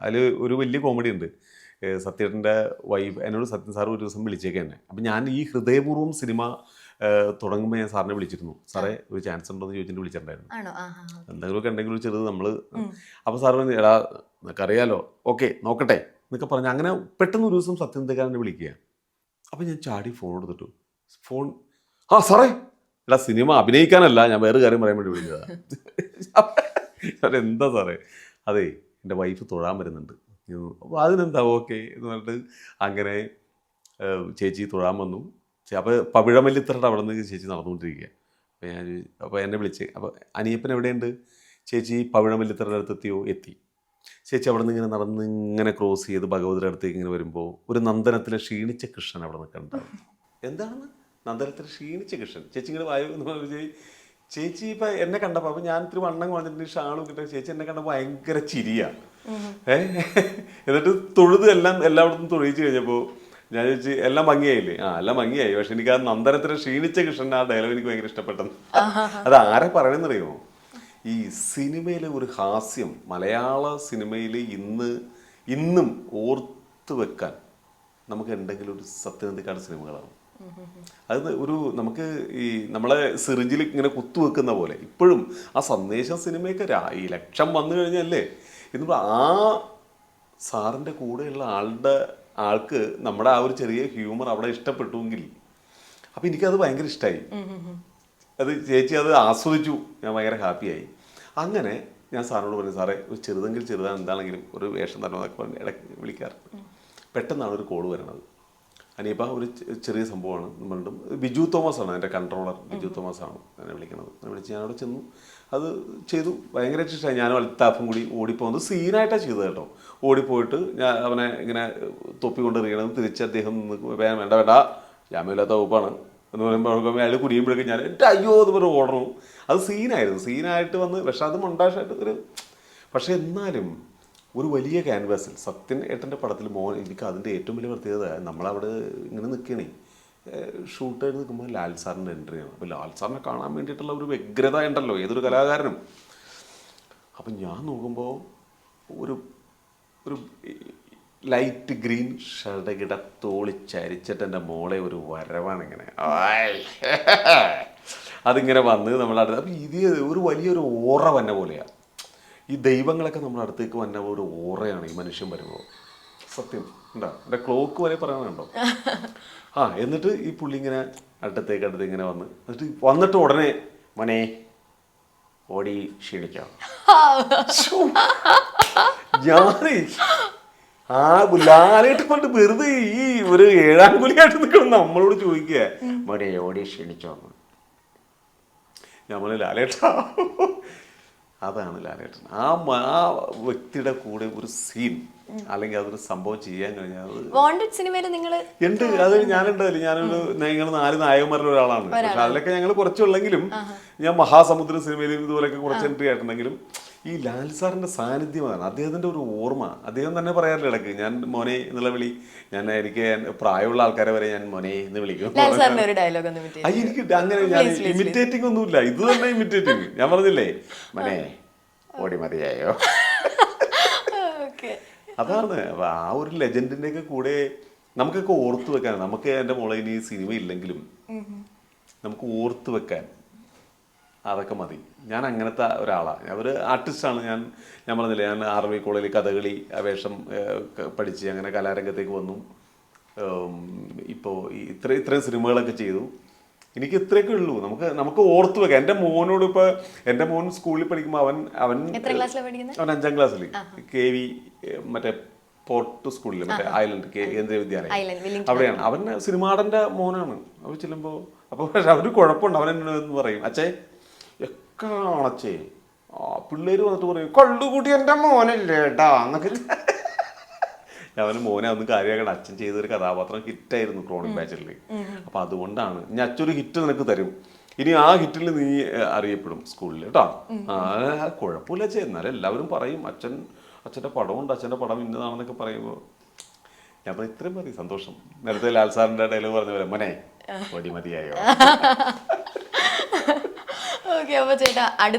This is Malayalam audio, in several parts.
അതിൽ ഒരു വലിയ കോമഡി ഉണ്ട്. സത്യേട്ടൻ്റെ വൈഫ് എന്നോട് സത്യൻ സാർ ഒരു ദിവസം വിളിച്ചേക്ക് തന്നെ. അപ്പം ഞാൻ ഈ ഹൃദയപൂർവ്വം സിനിമ തുടങ്ങുമ്പോൾ ഞാൻ സാറിനെ വിളിച്ചിരുന്നു. സാറേ ഒരു ചാൻസ് ഉണ്ടോ എന്ന് ചോദിച്ചിട്ട് വിളിച്ചിട്ടുണ്ടായിരുന്നു. എന്തെങ്കിലുമൊക്കെ ഉണ്ടെങ്കിൽ ഒരു ചെറുത് നമ്മൾ. അപ്പോൾ സാർ പറഞ്ഞു എടാ നിനക്കറിയാലോ, ഓക്കെ നോക്കട്ടെ എന്നൊക്കെ പറഞ്ഞ് അങ്ങനെ പെട്ടെന്ന് ഒരു ദിവസം സത്യനന്ദക്കാരനെ വിളിക്കുക. അപ്പം ഞാൻ ചാടി ഫോൺ എടുത്തിട്ടു. ഫോൺ സാറേ എടാ സിനിമ അഭിനയിക്കാനല്ല, ഞാൻ വേറെ കാര്യം പറയാൻ വേണ്ടി വിളിച്ചതാണ്. സാറേ എന്താ സാറേ? അതെ എൻ്റെ വൈഫ് തൊഴാൻ വരുന്നുണ്ട്. അപ്പോൾ അതിനെന്താ ഓക്കെ എന്ന് പറഞ്ഞിട്ട് അങ്ങനെ ചേച്ചി തൊഴാൻ വന്നു. അപ്പോൾ പവിഴമല്ലിത്തറയുടെ അവിടെ നിന്ന് ചേച്ചി നടന്നുകൊണ്ടിരിക്കുക. അപ്പോൾ എന്നെ വിളിച്ച് അപ്പോൾ അനിയപ്പൻ എവിടെയുണ്ട്? ചേച്ചി പവിഴമല്ലിത്തറയുടെ അടുത്തെത്തിയോ? എത്തി. ചേച്ചി അവിടെ നിന്ന് ഇങ്ങനെ നടന്ന് ഇങ്ങനെ ക്രോസ് ചെയ്ത് ഭഗവതിയുടെ അടുത്തേക്ക് ഇങ്ങനെ വരുമ്പോൾ ഒരു നന്ദനത്തിലെ ക്ഷീണിച്ച കൃഷ്ണൻ അവിടെ നിൽക്കണ്ടാവും. എന്താണ് നന്ദനത്തിലെ ക്ഷീണിച്ച കൃഷ്ണൻ? ചേച്ചി ഇങ്ങനെ വായു എന്ന് പറഞ്ഞ ചേച്ചി ഇപ്പം എന്നെ കണ്ടപ്പോൾ അപ്പം ഞാൻ ഇത്തിരി വണ്ണം വന്നിട്ട് ഷാളും കിട്ടുക. ചേച്ചി എന്നെ കണ്ടപ്പോൾ ഭയങ്കര ചിരിയാണ്. എന്നിട്ട് തൊഴുത് എല്ലായിടത്തും തൊഴിച്ച് കഴിഞ്ഞപ്പോൾ ഞാൻ ചോദിച്ചു എല്ലാം ഭംഗിയായില്ലേ? എല്ലാം ഭംഗിയായി. പക്ഷെ എനിക്ക് ആ നന്ദനത്തിലെ ക്ഷീണിച്ച കൃഷ്ണൻ ആ ഡയലോഗ് എനിക്ക് ഭയങ്കര ഇഷ്ടപ്പെട്ടത്. അത് ആരെ പറയണമെന്നറിയുമോ? ഈ സിനിമയിലെ ഒരു ഹാസ്യം മലയാള സിനിമയിൽ ഇന്നും ഓർത്തു വെക്കാൻ നമുക്ക് എന്തെങ്കിലും ഒരു സത്യനന്ദിക്കാട് സിനിമകളാണ്. അത് ഒരു നമുക്ക് ഈ നമ്മളെ സിറിഞ്ചിൽ ഇങ്ങനെ കുത്തുവെക്കുന്ന പോലെ ഇപ്പോഴും ആ സന്ദേശം സിനിമയൊക്കെ ഈ ലക്ഷം വന്നു കഴിഞ്ഞല്ലേ എന്നിട്ട് ആ സാറിൻ്റെ കൂടെയുള്ള ആൾക്ക് നമ്മുടെ ആ ഒരു ചെറിയ ഹ്യൂമർ അവിടെ ഇഷ്ടപ്പെട്ടുവെങ്കിൽ അപ്പം എനിക്കത് ഭയങ്കര ഇഷ്ടമായി. അത് ചേച്ചി അത് ആസ്വദിച്ചു. ഞാൻ ഭയങ്കര ഹാപ്പിയായി. അങ്ങനെ ഞാൻ സാറിനോട് പറഞ്ഞു സാറേ ഒരു ചെറുതെങ്കിൽ ചെറുതാണ് എന്താണെങ്കിലും ഒരു വേഷം തരണം എന്നൊക്കെ പറഞ്ഞ് ഇടയ്ക്ക് വിളിക്കാറുണ്ട്. പെട്ടെന്നാണ് ഒരു കോള് വരണത്. അനിയപ്പ ഒരു ചെറിയ സംഭവമാണ് നമ്മളുടെ ബിജു തോമസ് ആണ് എൻ്റെ കൺട്രോളർ. ബിജു തോമസ് ആണ് എന്നെ വിളിക്കണത്. എന്നെ വിളിച്ച് ഞാനവിടെ ചെന്നു. അത് ചെയ്തു. ഭയങ്കര ഇഷ്ടമായി. ഞാനും അൽത്താഫും കൂടി ഓടിപ്പോകുന്നത് സീനായിട്ടാണ് ചെയ്തത് കേട്ടോ. ഓടിപ്പോയിട്ട് ഞാൻ അവനെ ഇങ്ങനെ തൊപ്പി കൊണ്ടെറിയണം. തിരിച്ച് അദ്ദേഹം വേണ്ട ജാമ്യമില്ലാത്ത വകുപ്പാണ് എന്ന് പറയുമ്പോൾ അയാൾ കുടിയുമ്പോഴേക്കും ഞാൻ അയ്യോ എന്ന് പറഞ്ഞ് ഓടണം. അത് സീനായിരുന്നു. സീനായിട്ട് വന്ന് പക്ഷെ അത് മൊണ്ടാഷായിട്ട് ഒരു പക്ഷെ എന്നാലും ഒരു വലിയ ക്യാൻവാസിൽ സത്യൻ ഏട്ടൻ്റെ പടത്തിൽ എനിക്ക് അതിൻ്റെ ഏറ്റവും വലിയ പ്രത്യേകത നമ്മളവിടെ ഇങ്ങനെ നിൽക്കണേ ഷൂട്ടായിട്ട് നിൽക്കുമ്പോൾ ലാൽ സാറിൻ്റെ എൻട്രിയാണ്. അപ്പോൾ ലാൽ സാറിനെ കാണാൻ വേണ്ടിയിട്ടുള്ള ഒരു വ്യഗ്രത ഉണ്ടല്ലോ ഏതൊരു കലാകാരനും. അപ്പം ഞാൻ നോക്കുമ്പോൾ ഒരു ഒരു ലൈറ്റ് ഗ്രീൻ ഷർട്ടകിട തോളിച്ചരിച്ചിട്ട് എൻ്റെ മോളെ ഒരു വരവാണ് ഇങ്ങനെ അതിങ്ങനെ വന്ന് നമ്മളടുത്ത്. അപ്പം ഇത് ഒരു വലിയൊരു ഓറ വന്ന പോലെയാണ്. ഈ ദൈവങ്ങളൊക്കെ നമ്മുടെ അടുത്തേക്ക് വന്ന ഒരു ഓറയാണ് ഈ മനുഷ്യൻ വരുമ്പോൾ. സത്യം ഉണ്ടോ? എൻ്റെ ക്ലോക്ക് വരെ പറയാനുണ്ടോ? എന്നിട്ട് ഈ പുള്ളി ഇങ്ങനെ അടുത്തേക്ക് ഇങ്ങനെ വന്നിട്ട് ഉടനെ മോനെ ഓടി ക്ഷീണിക്കാം. ഞാനേ ലാലേട്ട് കൊണ്ട് വെറുതെ ഈ ഒരു 7-ാം കുലിയായിട്ട് നിൽക്കണം നമ്മളോട് ചോദിക്കുക മോനെ ഓടി ക്ഷീണിച്ചോന്ന്. നമ്മൾ ലാലേട്ടാ അതാണ് ലാലേട്ടൻ. ആ വ്യക്തിയുടെ കൂടെ ഒരു സീൻ അല്ലെങ്കിൽ അതൊരു സംഭവം ചെയ്യാൻ കഴിഞ്ഞാൽ ഉണ്ട്. അത് ഞാനുണ്ടല്ലോ ഞങ്ങൾ 4 നായകന്മാരിൽ ഒരാളാണ്. പക്ഷെ അതിലൊക്കെ ഞങ്ങൾ കുറച്ചുള്ളെങ്കിലും ഞാൻ മഹാസമുദ്ര സിനിമയിലും ഇതുപോലെയൊക്കെ കുറച്ച് എൻട്രി ആയിട്ടുണ്ടെങ്കിലും ഈ ലാൽ സാറിന്റെ സാന്നിധ്യമാണ്. അദ്ദേഹത്തിന്റെ ഒരു ഓർമ്മ. അദ്ദേഹം തന്നെ പറയാറില്ല ഇടയ്ക്ക് ഞാൻ മോനെ എന്നുള്ള വിളി. എനിക്ക് പ്രായമുള്ള ആൾക്കാരെ വരെ ഞാൻ മോനെ എന്ന് വിളിക്കും. എനിക്ക് അങ്ങനെ ഞാൻ ഇമിറ്റേറ്റിംഗ് ഒന്നുമില്ല. ഇത് തന്നെ ഇമിറ്റേറ്റിംഗ്. ഞാൻ പറഞ്ഞില്ലേ മോനെ ഓടി മതിയായോ. അതാണ് ആ ഒരു ലെജൻഡിന്റെ ഒക്കെ കൂടെ നമുക്കൊക്കെ ഓർത്തു വെക്കാൻ. നമുക്ക് എൻ്റെ മോളെ ഇനി സിനിമ ഇല്ലെങ്കിലും നമുക്ക് ഓർത്തു വെക്കാൻ അതൊക്കെ മതി. ഞാൻ അങ്ങനത്തെ ഒരാളാണ്. ഒരു ആർട്ടിസ്റ്റാണ്. ഞാൻ പറഞ്ഞില്ലേ ഞാൻ ആർമി കോളേജിൽ കഥകളി വേഷം പഠിച്ച് അങ്ങനെ കലാരംഗത്തേക്ക് വന്നു. ഇപ്പോൾ ഇത്രയും സിനിമകളൊക്കെ ചെയ്തു. എനിക്ക് ഇത്രയൊക്കെ ഉള്ളൂ. നമുക്ക് ഓർത്തു വെക്കാം. എൻ്റെ മോനോട് ഇപ്പോൾ എൻ്റെ മോൻ സ്കൂളിൽ പഠിക്കുമ്പോൾ അവൻ 5ാം ക്ലാസ്സിൽ KV മറ്റേ പോർട്ട് സ്കൂളിൽ മറ്റേ ഐലൻഡ് കേന്ദ്രീയ വിദ്യാലയം അവിടെയാണ്. അവൻ സിനിമാടൻ്റെ മോനാണ്. അവർ ചെല്ലുമ്പോൾ അപ്പോൾ പക്ഷെ അവന് കുഴപ്പമുണ്ട്. അവൻ എന്ന് പറയും അച്ഛേ കാണച്ചേ പിള്ളേര് വന്നിട്ട് പറയും കള്ളുകൂടി എൻ്റെ മോനല്ലേ ഏട്ടാ എന്നൊക്കെ. അവന് മോനെ ഒന്നും കാര്യമാക്കണം. അച്ഛൻ ചെയ്തൊരു കഥാപാത്രം ഹിറ്റായിരുന്നു ക്രോണിക് ബാച്ചിൽ. അപ്പം അതുകൊണ്ടാണ് ഞാൻ അച്ഛനൊരു ഹിറ്റ് നിനക്ക് തരും. ഇനി ആ ഹിറ്റിൽ നീ അറിയപ്പെടും സ്കൂളിൽ കേട്ടോ. കുഴപ്പമില്ല അച്ഛൻ. എന്നാലും എല്ലാവരും പറയും അച്ഛൻ്റെ പടമുണ്ട്, അച്ഛൻ്റെ പടം ഇന്നതാണെന്നൊക്കെ പറയുമ്പോൾ ഞാൻ പറഞ്ഞു ഇത്രയും മതി സന്തോഷം. നേരത്തെ ലാൽ സാറിൻ്റെ ഡയലോഗ് പറഞ്ഞ പോലെ മോനെ ഓടി മതിയായോ. ഓക്കെ. അപ്പൊ ചേട്ടാ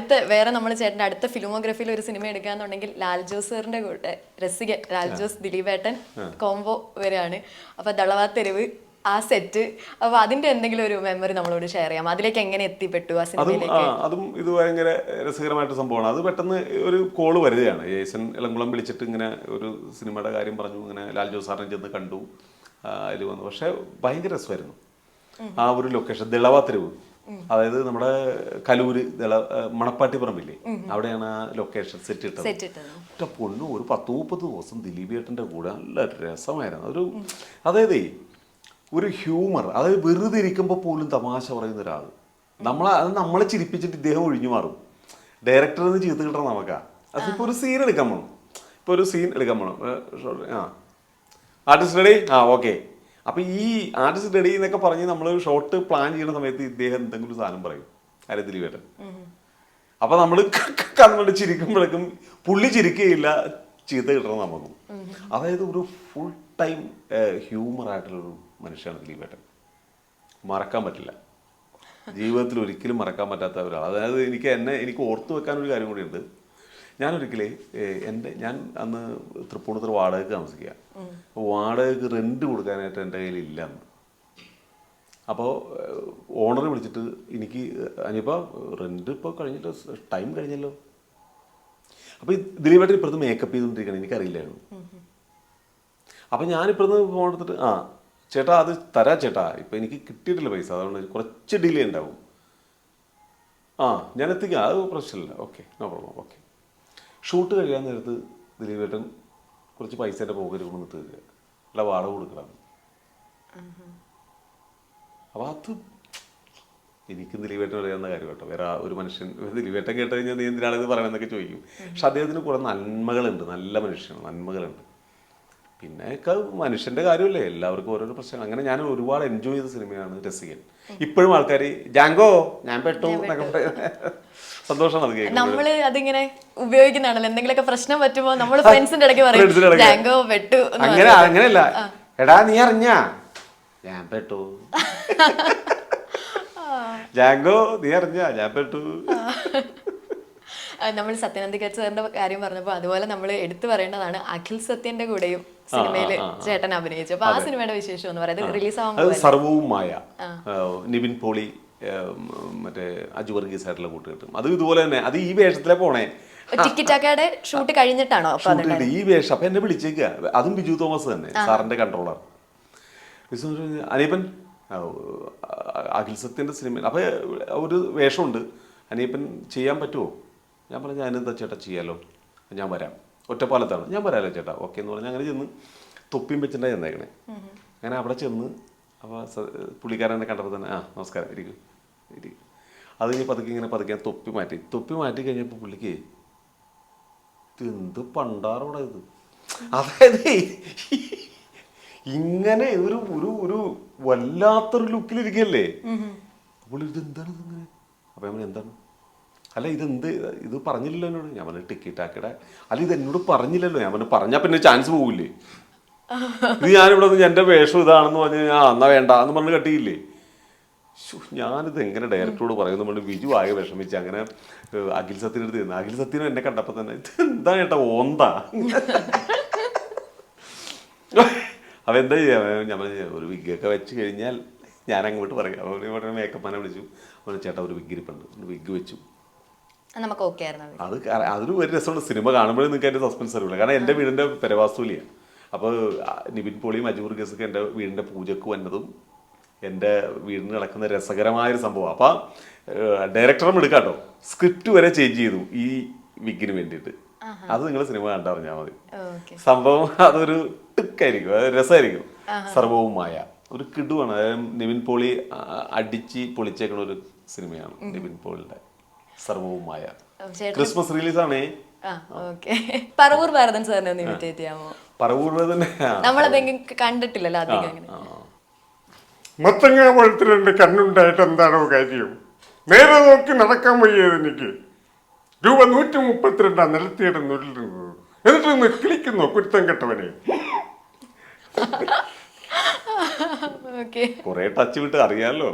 വേറെ നമ്മൾ ചേട്ടന്റെ അടുത്ത ഫിലിമോഗ്രഫിയിൽ ഒരു സിനിമ എടുക്കാന്നുണ്ടെങ്കിൽ ലാൽ ജോസ് സാറിന്റെ കൂടെ രസികൻ ലാൽ ജോസ് ദിലീപേട്ടൻ കോംബോ വരെയാണ്. അപ്പൊ ദളവാത്തെരുവ് ആ സെറ്റ്, അപ്പൊ അതിന്റെ എന്തെങ്കിലും ഒരു മെമ്മറി നമ്മളോട് ഷെയർ ചെയ്യാം. അതിലേക്ക് എങ്ങനെ എത്തിപ്പെട്ടു ആ സിനിമയിലേക്ക്? അതും ഇത് ഭയങ്കര രസകരമായിട്ട് സംഭവമാണ്. അത് പെട്ടെന്ന് ഒരു കോള് വരികയാണ്. ജേസൺ ഇളംകുളം വിളിച്ചിട്ട് ഇങ്ങനെ ഒരു സിനിമയുടെ കാര്യം പറഞ്ഞു. ഇങ്ങനെ ലാൽ ജോസ് സാറിനെ ചെന്ന് കണ്ടു, അതിൽ വന്നു. പക്ഷെ ഭയങ്കര രസമായിരുന്നു ആ ഒരു ലൊക്കേഷൻ, ദളവാത്തെരുവ്. അതായത് നമ്മുടെ കലൂര് മണപ്പാട്ടി പറമ്പില്ലേ, അവിടെയാണ് ആ ലൊക്കേഷൻ സെറ്റ് ഇട്ടത്. ഒറ്റ പൊണ്ണു ഒരു 10-30 ദിവസം ദിലീപേട്ടൻ്റെ കൂടെ നല്ല രസമായിരുന്നു. അതായത് ഒരു ഹ്യൂമർ, അതായത് വെറുതെ ഇരിക്കുമ്പോൾ പോലും തമാശ പറയുന്ന ഒരാൾ. നമ്മളെ ചിരിപ്പിച്ചിട്ട് ഇദ്ദേഹം ഒഴിഞ്ഞു മാറും. ഡയറക്ടറിൽ നിന്ന് ചീത്ത കിട്ടണം നമുക്കാ. അതിപ്പോൾ ഒരു സീൻ എടുക്കാൻ പോകണം, ആർട്ടിസ്റ്റ് റെഡി, ഓക്കെ. അപ്പം ഈ ആർട്ടിസ്റ്റ് റെഡി എന്നൊക്കെ പറഞ്ഞ് നമ്മൾ ഷോട്ട് പ്ലാൻ ചെയ്യുന്ന സമയത്ത് ഇദ്ദേഹം എന്തെങ്കിലും സാധനം പറയും, ആരെ ദിലീപേട്ടൻ. അപ്പം നമ്മൾ കണ്ണുകൊണ്ട് ചിരിക്കുമ്പോഴേക്കും പുള്ളി ചിരിക്കുകയില്ല, ചീത്ത കിട്ടണം നമുക്കും. അതായത് ഒരു ഫുൾ ടൈം ഹ്യൂമറായിട്ടുള്ളൊരു മനുഷ്യനാണ് ദിലീപേട്ടൻ. മറക്കാൻ പറ്റില്ല, ജീവിതത്തിൽ ഒരിക്കലും മറക്കാൻ പറ്റാത്ത ഒരാൾ. അതായത് എനിക്ക് ഓർത്തു വെക്കാനൊരു കാര്യം കൂടിയുണ്ട്. ഞാൻ അന്ന് തൃപ്പൂണിത്തുറ വാടകയ്ക്ക് താമസിക്കുക. വാടകയ്ക്ക് റെന്റ് കൊടുക്കാനായിട്ട് എൻ്റെ കയ്യിലില്ല അന്ന്. അപ്പോൾ ഓണർ വിളിച്ചിട്ട് എനിക്ക് അനിപ്പോൾ റെന്റ് ഇപ്പോൾ കഴിഞ്ഞിട്ട് ടൈം കഴിഞ്ഞല്ലോ. അപ്പോൾ ഈ ദിലീപേട്ടൻ ഇപ്പുറത്ത് മേക്കപ്പ് ചെയ്തുകൊണ്ടിരിക്കണം, എനിക്കറിയില്ലായിരുന്നു. അപ്പം ഞാനിപ്പുറത്ത് ഫോൺ എടുത്തിട്ട് ചേട്ടാ അത് തരാം ചേട്ടാ, ഇപ്പം എനിക്ക് കിട്ടിയിട്ടില്ല പൈസ, അതുകൊണ്ട് കുറച്ച് ഡിലേ ഉണ്ടാവും. ഞാൻ എത്തിക്കാം, അത് പ്രശ്നമില്ല, okay, no problem, okay. Shoot കഴിയാൻ നേരത്ത് ദിലീപേട്ടൻ കുറച്ച് പൈസേൻ്റെ പോക്കറ്റ് കൊണ്ടുവന്നിട്ട് തരിക, അല്ല വാടക കൊടുക്കണം. അപ്പോൾ അത് എനിക്കും ദിലീപേട്ടൻ അറിയാവുന്ന കാര്യം കേട്ടോ. വേറെ ഒരു മനുഷ്യൻ ദിലീപേട്ടൻ കേട്ട് കഴിഞ്ഞാൽ നീ എന്തിനാണെന്ന് പറയുന്നതൊക്കെ ചോദിക്കും. പക്ഷെ അദ്ദേഹത്തിന് കുറേ നന്മകളുണ്ട്, നല്ല മനുഷ്യനാണ്, നന്മകളുണ്ട്. പിന്നെ മനുഷ്യൻ്റെ കാര്യമല്ലേ, എല്ലാവർക്കും ഓരോരോ പ്രശ്നം. അങ്ങനെ ഞാൻ ഒരുപാട് എൻജോയ് ചെയ്ത സിനിമയാണ് രസികൻ. ഇപ്പോഴും ആൾക്കാർ ജാങ്കോ ഞാൻ പെട്ടു എന്നൊക്കെ പറയുന്നത് സന്തോഷമാണ്. അത് കേൾക്കുന്നത് നമ്മള് അതിങ്ങനെ ഉപയോഗിക്കുന്നതാണല്ലോ. എന്തെങ്കിലുമൊക്കെ പ്രശ്നം പറ്റുമ്പോൾ നമ്മൾ ഫ്രണ്ട്സിന്റെ ഇടയ്ക്ക് പറയും ജാങ്കോ പെട്ടു. അങ്ങനെയല്ല, എടാ നീ അറിഞ്ഞാ ഞാൻ പെട്ടു, ജാങ്കോ നീ അറിഞ്ഞാ ഞാൻ പെട്ടു. നമ്മൾ സത്യനന്ദിക്കറ്റ് സാറിന്റെ കാര്യം പറഞ്ഞപ്പോൾ അതുപോലെ നമ്മൾ എടുത്തു പറയേണ്ടതാണ് അഖിൽ സത്യന്റെ കൂടെയും സിനിമയിൽ ചേട്ടൻ അഭിനയിച്ചു. അപ്പൊ ആ സിനിമയുടെ വിശേഷം എന്ന് പറയുന്നത് റിലീസ് ആവുമ്പോൾ സർവവുമായ നിവിൻ പോളി മറ്റേ അജു വർഗീസ് ആയിട്ടുള്ള കൂട്ടുകെട്ടും അത് ഇതുപോലെ തന്നെ. അത് ഈ വേഷത്തിലെ പോണേ, ടിക്കിറ്റാക്കയുടെ ഷൂട്ട് കഴിഞ്ഞിട്ടാണോ ഈ വേഷം? അപ്പൊ എന്നെ വിളിച്ചേക്കുക, അതും ബിജു തോമസ് തന്നെ, സാറിന്റെ കൺട്രോളർ. അനിയപ്പൻ അഖിൽ സത്യന്റെ സിനിമ അപ്പൊ ഒരു വേഷമുണ്ട്, അനിയപ്പൻ ചെയ്യാൻ പറ്റുമോ? ഞാൻ പറഞ്ഞു ഞാനെന്താ ചേട്ടാ ചെയ്യാലോ, ഞാൻ വരാം, ഒറ്റപ്പാലത്താണ്, ഞാൻ വരാമല്ലോ ചേട്ടാ, ഓക്കെ എന്ന് പറഞ്ഞാൽ അങ്ങനെ ചെന്ന് തൊപ്പിയും വെച്ചിട്ടാണ് ചെന്നേക്കണേ. അങ്ങനെ അവിടെ ചെന്ന് അപ്പോൾ പുള്ളിക്കാരനെ കണ്ടപ്പോൾ തന്നെ നമസ്കാരം ഇരിക്കും. അത് കഴിഞ്ഞ് പതുക്കെ തൊപ്പി മാറ്റി കഴിഞ്ഞപ്പോൾ പുള്ളിക്ക് എന്ത് പണ്ടാറോടെ ഇത്, അതായത് ഇങ്ങനെ ഒരു ഒരു വല്ലാത്തൊരു ലുക്കിലിരിക്കല്ലേ പുള്ളി. ഇത് എന്താണ് ഇങ്ങനെ? അപ്പം ഞാൻ എന്താണ്, അല്ല ഇത് പറഞ്ഞില്ലല്ലോ എന്നോട്. ഞാൻ പറഞ്ഞു ടിക്കറ്റ് ആക്കടെ, അല്ല ഇത് എന്നോട് പറഞ്ഞില്ലല്ലോ. ഞാൻ പറഞ്ഞു പറഞ്ഞാൽ പിന്നെ ചാൻസ് പോകില്ലേ, ഇത് ഞാനിവിടെ നിന്ന് എൻ്റെ വേഷം ഇതാണെന്ന് പറഞ്ഞ് എന്നാ വേണ്ട എന്ന് പറഞ്ഞ് കട്ടിയില്ലേ. ഞാനിത് എങ്ങനെ ഡയറക്ടറോട് പറയുന്നു പറഞ്ഞു ബിജു ആകെ വിഷമിച്ച്. അങ്ങനെ അഖിൽ സത്യൻ്റെ അടുത്ത് ചെന്നു. അഖിൽ സത്യനും എന്നെ കണ്ടപ്പോൾ തന്നെ ഇത് എന്താ ചേട്ടാ ഓന്താ, അപ്പം എന്താ ചെയ്യാം? ഞാൻ ഒരു വിഗൊക്കെ വെച്ച് കഴിഞ്ഞാൽ ഞാൻ അങ്ങോട്ട് പറയാം. അവന് മേക്കപ്പാനെ വിളിച്ചു, അവന് ചേട്ടാ ഒരു വിഗ് ഇരിപ്പുണ്ട്, വിഗ് വെച്ചു. നമുക്ക് ഓക്കെ ആയിരുന്നു. അതൊരു ഒരു രസമുണ്ട്. സിനിമ കാണുമ്പോഴേ നിങ്ങൾക്ക് അതിൻ്റെ സസ്പെൻസ് അറിയില്ല. കാരണം എൻ്റെ വീടിൻ്റെ പെരവാസ്തുലിയാണ്. അപ്പോൾ നിവിൻ പോളിയും അജു വർഗീസൊക്കെ എൻ്റെ വീടിൻ്റെ പൂജക്ക് വന്നതും എൻ്റെ വീടിന് നടക്കുന്ന രസകരമായൊരു സംഭവം. അപ്പം ഡയറക്ടറും എടുക്കാട്ടോ, സ്ക്രിപ്റ്റ് വരെ ചേഞ്ച് ചെയ്തു ഈ വിഗിന് വേണ്ടിയിട്ട്. അത് നിങ്ങൾ സിനിമ കണ്ടറിഞ്ഞാൽ മതി. സംഭവം അതൊരു ടിക്കായിരിക്കും, അത് രസമായിരിക്കും. സർവവുമായ ഒരു കിടുവാണ്. നിവിൻ പോളി അടിച്ച് പൊളിച്ചേക്കണ ഒരു സിനിമയാണ് നിവിൻ പോളിയുടെ സർവവുമായ. ക്രിസ്മസ് റിലീസാണേ. പറവൂർ ഭാരതൻ സാറിനെ ഒന്ന് ഇമിറ്റേറ്റ് ചെയ്യാമോ? പറവൂർ തന്നെ നമ്മളതെങ്കിലും കണ്ടിട്ടില്ലല്ലോ അധികം. മത്തങ്ങ പോലത്തെ രണ്ട് കണ്ണുണ്ടായിട്ട് എന്താണോ കാര്യം? നേരെ നോക്കി നടക്കാൻ വയ്യത് എനിക്ക്. രൂപ 132 നിലത്തിയുടെ നുള്ളുന്നത്, എന്നിട്ടൊന്ന് കിളിക്കുന്നോ കുരുത്തം കെട്ടവനെ. കൊറേ ടച്ച് വിട്ട് അറിയാലോ.